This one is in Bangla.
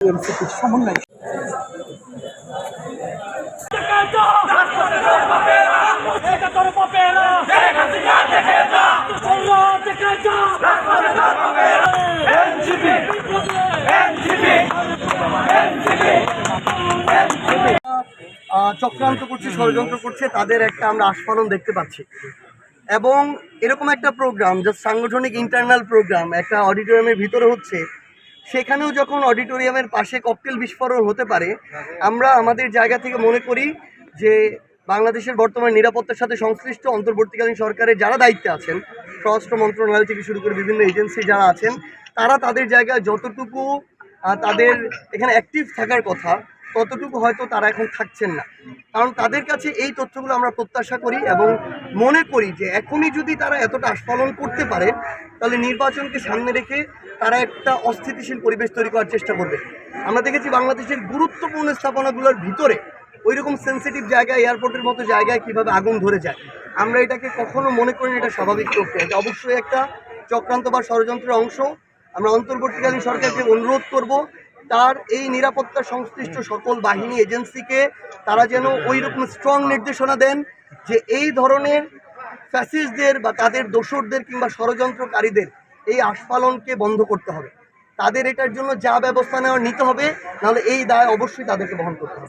কিছু সমন্বয় চক্রান্ত করছে, ষড়যন্ত্র করছে, তাদের একটা আমরা আস্ফালন দেখতে পাচ্ছি। এবং এরকম একটা প্রোগ্রাম যা সাংগঠনিক ইন্টারনাল প্রোগ্রাম একটা অডিটোরিয়ামের ভিতরে হচ্ছে, সেখানেও যখন অডিটোরিয়ামের পাশে ককটেল বিস্ফোরণ হতে পারে, আমরা আমাদের জায়গা থেকে মনে করি যে বাংলাদেশের বর্তমান নিরাপত্তার সাথে সংশ্লিষ্ট অন্তর্বর্তীকালীন সরকারের যারা দায়িত্বে আছেন, স্বরাষ্ট্র মন্ত্রণালয় থেকে শুরু করে বিভিন্ন এজেন্সি যারা আছেন, তারা তাদের জায়গায় যতটুকু তাদের এখানে অ্যাক্টিভ থাকার কথা ততটুকু হয়তো তারা এখন থাকছেন না। কারণ তাদের কাছে এই তথ্যগুলো আমরা প্রত্যাশা করি এবং মনে করি যে এখনই যদি তারা এতটা আস্ফালন করতে পারে, তাহলে নির্বাচনকে সামনে রেখে তারা একটা অস্থিতিশীল পরিবেশ তৈরি করার চেষ্টা করবে। আমরা দেখেছি বাংলাদেশের গুরুত্বপূর্ণ স্থাপনাগুলোর ভিতরে ওই রকম সেন্সিটিভ জায়গায়, এয়ারপোর্টের মতো জায়গায় কীভাবে আগুন ধরে যায়। আমরা এটাকে কখনো মনে করি না এটা স্বাভাবিক প্রক্রিয়া, এটা অবশ্যই একটা চক্রান্ত বা ষড়যন্ত্রের অংশ। আমরা অন্তর্বর্তীকালীন সরকারকে অনুরোধ করব তার এই নিরাপত্তা সংশ্লিষ্ট সকল বাহিনী এজেন্সিকে তারা যেন ওই রকম স্ট্রং নির্দেশনা দেন যে এই ধরনের ফ্যাসিস্টদের বা তাদের দোসরদের কিংবা ষড়যন্ত্রকারীদের এই আস্ফালনকে বন্ধ করতে হবে। তাদের এটার জন্য যা ব্যবস্থা নেওয়ার নিতে হবে, নাহলে এই দায় অবশ্যই তাদেরকে বহন করতে হবে।